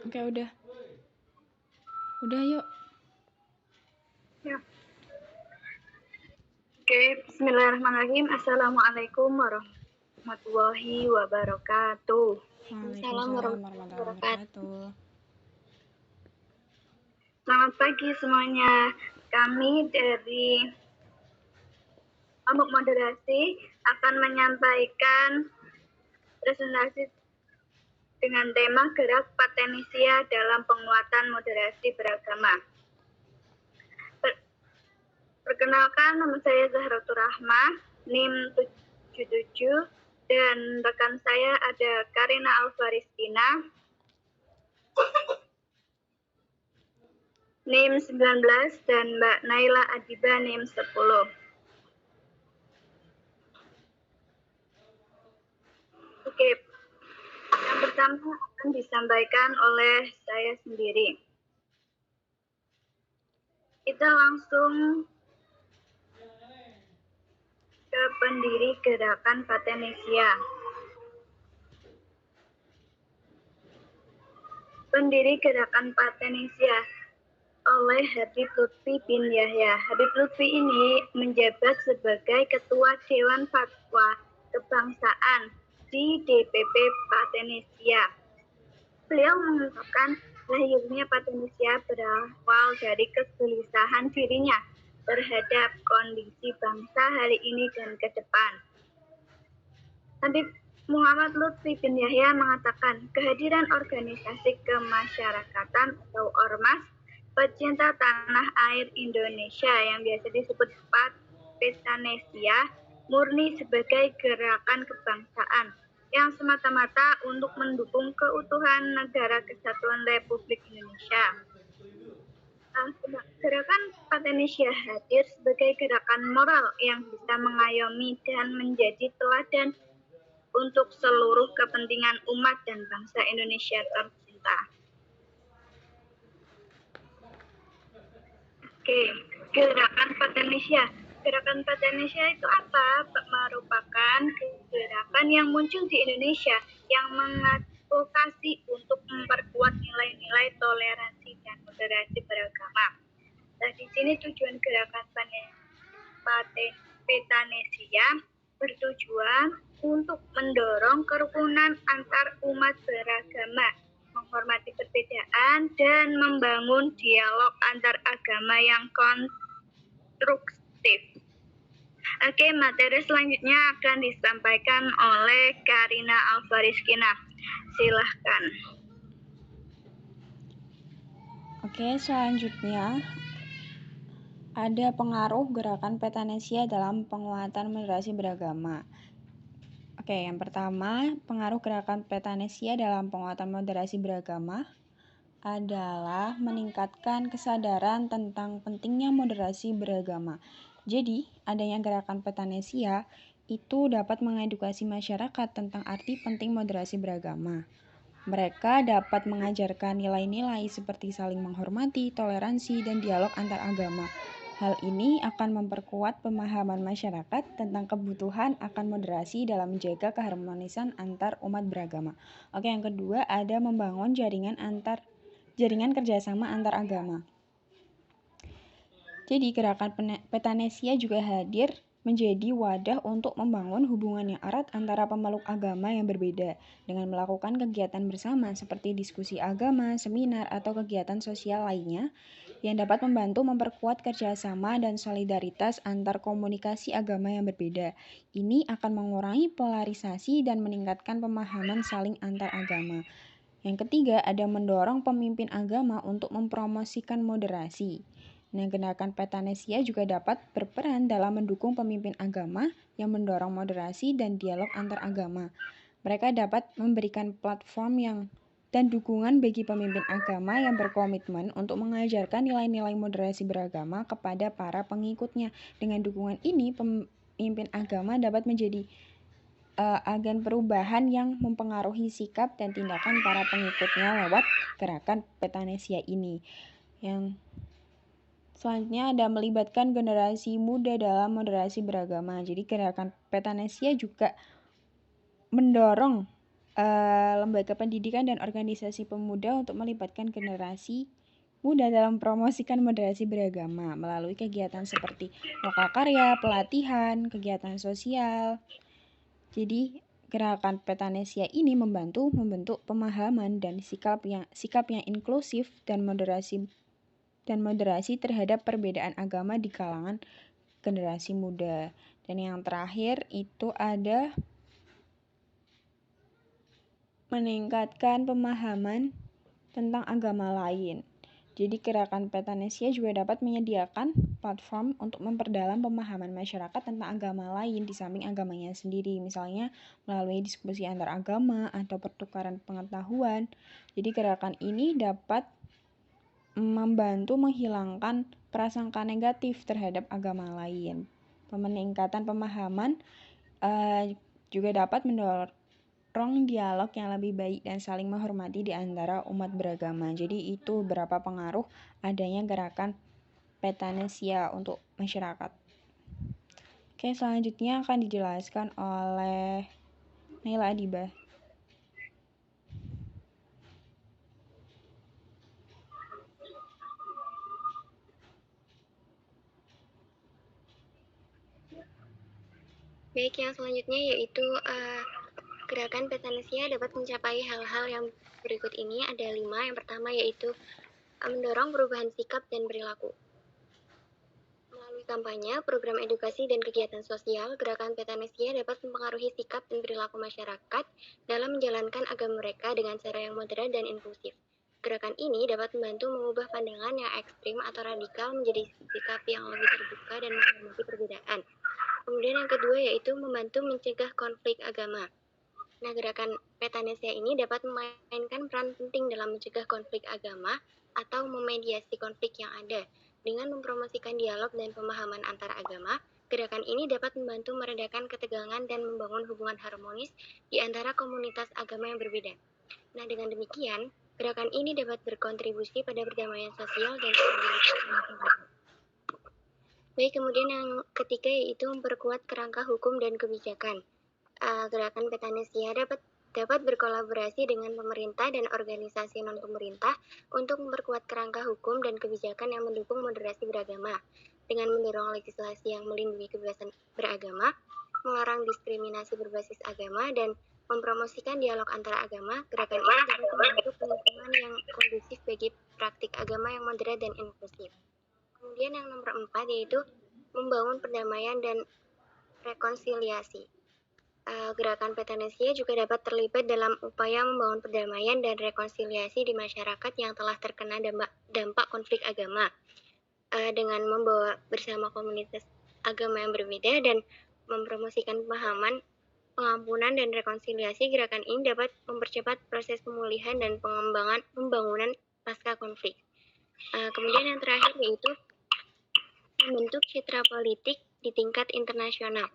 Oke, udah. Udah, yuk. Ya. Oke, bismillahirrahmanirrahim. Assalamualaikum warahmatullahi wabarakatuh. Waalaikumsalam warahmatullahi wabarakatuh. Selamat pagi semuanya. Kami dari Kelompok Moderasi akan menyampaikan presentasi dengan tema Gerak Patenisia dalam Penguatan Moderasi Beragama. Perkenalkan, nama saya Zahratul Rahmah, NIM 77, dan rekan saya ada Karina Alvarizkina, NIM 19, dan Mbak Naila Adiba, NIM 10. Oke, yang pertama akan disampaikan oleh saya sendiri. Kita langsung ke pendiri Gerakan Patenisia. Pendiri Gerakan Patenisia oleh Habib Lutfi bin Yahya. Habib Lutfi ini menjabat sebagai Ketua Dewan Fatwa Kebangsaan di DPP Patenisia. Beliau mengungkapkan lahirnya Patenisia berawal dari kegelisahan dirinya terhadap kondisi bangsa hari ini dan ke depan. Habib Muhammad Lutfi bin Yahya mengatakan kehadiran organisasi kemasyarakatan atau ormas pecinta tanah air Indonesia yang biasa disebut Petanesia murni sebagai gerakan kebangsaan yang semata-mata untuk mendukung keutuhan Negara Kesatuan Republik Indonesia. Gerakan Patenisia hadir sebagai gerakan moral yang bisa mengayomi dan menjadi teladan untuk seluruh kepentingan umat dan bangsa Indonesia tercinta. Oke, Gerakan Patenisia. Gerakan Patenisia itu apa? Merupakan gerakan yang muncul di Indonesia yang mengadvokasi untuk memperkuat nilai-nilai toleransi dan moderasi beragama. Nah, di sini tujuan gerakan Petanesia bertujuan untuk mendorong kerukunan antar umat beragama, menghormati perbedaan, dan membangun dialog antar agama yang konstruktif. Oke, materi selanjutnya akan disampaikan oleh Karina Alvarizkina. Silahkan. Oke, selanjutnya ada pengaruh gerakan Petanesia dalam penguatan moderasi beragama. Oke, yang pertama, pengaruh gerakan Petanesia dalam penguatan moderasi beragama adalah meningkatkan kesadaran tentang pentingnya moderasi beragama. Jadi, adanya gerakan Petanesia itu dapat mengedukasi masyarakat tentang arti penting moderasi beragama. Mereka dapat mengajarkan nilai-nilai seperti saling menghormati, toleransi, dan dialog antar agama. Hal ini akan memperkuat pemahaman masyarakat tentang kebutuhan akan moderasi dalam menjaga keharmonisan antar umat beragama. Oke, yang kedua ada membangun jaringan kerjasama antar agama. Jadi gerakan Petanesia juga hadir menjadi wadah untuk membangun hubungan yang erat antara pemeluk agama yang berbeda dengan melakukan kegiatan bersama seperti diskusi agama, seminar, atau kegiatan sosial lainnya yang dapat membantu memperkuat kerjasama dan solidaritas antar komunikasi agama yang berbeda. Ini akan mengurangi polarisasi dan meningkatkan pemahaman saling antar agama. Yang ketiga, ada mendorong pemimpin agama untuk mempromosikan moderasi. Nah, gerakan Petanesia juga dapat berperan dalam mendukung pemimpin agama yang mendorong moderasi dan dialog antar agama. Mereka dapat memberikan platform dan dukungan bagi pemimpin agama yang berkomitmen untuk mengajarkan nilai-nilai moderasi beragama kepada para pengikutnya. Dengan dukungan ini, pemimpin agama dapat menjadi agen perubahan yang mempengaruhi sikap dan tindakan para pengikutnya lewat gerakan Petanesia ini. Yang selanjutnya ada melibatkan generasi muda dalam moderasi beragama. Jadi gerakan Petanesia juga mendorong lembaga pendidikan dan organisasi pemuda untuk melibatkan generasi muda dalam mempromosikan moderasi beragama melalui kegiatan seperti lokal karya, pelatihan, kegiatan sosial. Jadi, gerakan Petanesia ini membantu membentuk pemahaman dan sikap yang inklusif dan moderasi terhadap perbedaan agama di kalangan generasi muda. Dan yang terakhir itu ada meningkatkan pemahaman tentang agama lain. Jadi gerakan Petanesia juga dapat menyediakan platform untuk memperdalam pemahaman masyarakat tentang agama lain di samping agamanya sendiri, misalnya melalui diskusi antar agama atau pertukaran pengetahuan. Jadi gerakan ini dapat membantu menghilangkan prasangka negatif terhadap agama lain. Peningkatan pemahaman juga dapat mendorong dialog yang lebih baik dan saling menghormati di antara umat beragama. Jadi itu berapa pengaruh adanya gerakan Petanesia untuk masyarakat. Oke, selanjutnya akan dijelaskan oleh Naila Adiba. Baik, yang selanjutnya yaitu gerakan Petanesia dapat mencapai hal-hal yang berikut ini. Ada 5. Yang pertama yaitu mendorong perubahan sikap dan perilaku. Melalui kampanye, program edukasi, dan kegiatan sosial, gerakan Petanesia dapat mempengaruhi sikap dan perilaku masyarakat dalam menjalankan agama mereka dengan cara yang moderat dan inklusif. Gerakan ini dapat membantu mengubah pandangan yang ekstrim atau radikal menjadi sikap yang lebih terbuka dan menghormati perbedaan. Kemudian yang kedua yaitu membantu mencegah konflik agama. Nah, gerakan Petanesia ini dapat memainkan peran penting dalam mencegah konflik agama atau memediasi konflik yang ada. Dengan mempromosikan dialog dan pemahaman antar agama, gerakan ini dapat membantu meredakan ketegangan dan membangun hubungan harmonis di antara komunitas agama yang berbeda. Nah, dengan demikian, gerakan ini dapat berkontribusi pada perdamaian sosial dan stabilitas masyarakat. Baik, kemudian yang ketiga yaitu memperkuat kerangka hukum dan kebijakan. Gerakan Petanesia dapat berkolaborasi dengan pemerintah dan organisasi non-pemerintah untuk memperkuat kerangka hukum dan kebijakan yang mendukung moderasi beragama. Dengan mendorong legislasi yang melindungi kebebasan beragama, melarang diskriminasi berbasis agama, dan mempromosikan dialog antara agama, gerakan ini dapat membentuk lingkungan yang kondusif bagi praktik agama yang moderat dan inklusif. Kemudian yang nomor 4 yaitu membangun perdamaian dan rekonsiliasi. Gerakan Petanesia juga dapat terlibat dalam upaya membangun perdamaian dan rekonsiliasi di masyarakat yang telah terkena dampak konflik agama. Dengan membawa bersama komunitas agama yang berbeda dan mempromosikan pemahaman, pengampunan, dan rekonsiliasi, gerakan ini dapat mempercepat proses pemulihan dan pengembangan pembangunan pasca konflik. Kemudian yang terakhir yaitu membentuk citra politik di tingkat internasional.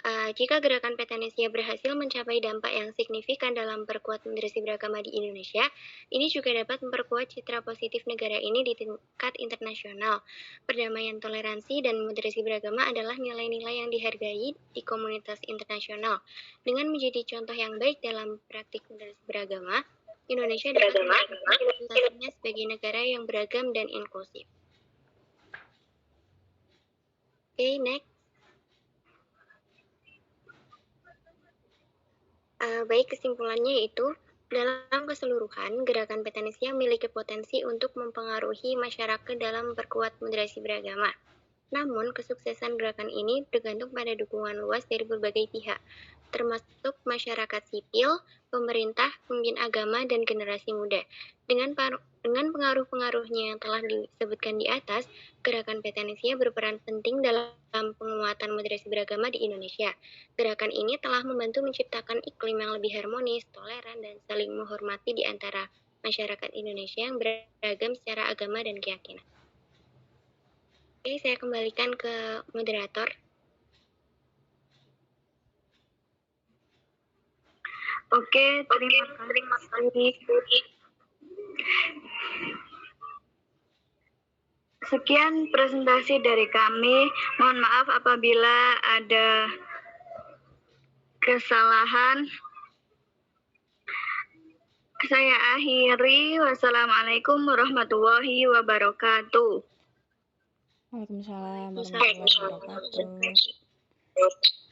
Jika gerakan Petanesia berhasil mencapai dampak yang signifikan dalam perkuat moderasi beragama di Indonesia, ini juga dapat memperkuat citra positif negara ini di tingkat internasional. Perdamaian, toleransi, dan moderasi beragama adalah nilai-nilai yang dihargai di komunitas internasional. Dengan menjadi contoh yang baik dalam praktik moderasi beragama, Indonesia dapat mencapai reputasinya sebagai negara yang beragam dan inklusif. Oke, next. Baik, kesimpulannya yaitu dalam keseluruhan, gerakan Petanesia memiliki potensi untuk mempengaruhi masyarakat dalam memperkuat moderasi beragama. Namun, kesuksesan gerakan ini bergantung pada dukungan luas dari berbagai pihak, termasuk masyarakat sipil, pemerintah, pemimpin agama, dan generasi muda. Dengan pengaruh-pengaruhnya yang telah disebutkan di atas, gerakan Petanesia berperan penting dalam penguatan moderasi beragama di Indonesia. Gerakan ini telah membantu menciptakan iklim yang lebih harmonis, toleran, dan saling menghormati di antara masyarakat Indonesia yang beragam secara agama dan keyakinan. Oke, saya kembalikan ke moderator. Oke, terima kasih. Sekian presentasi dari kami. Mohon maaf apabila ada kesalahan. Saya akhiri. Wassalamualaikum warahmatullahi wabarakatuh. Waalaikumsalam warahmatullahi wabarakatuh.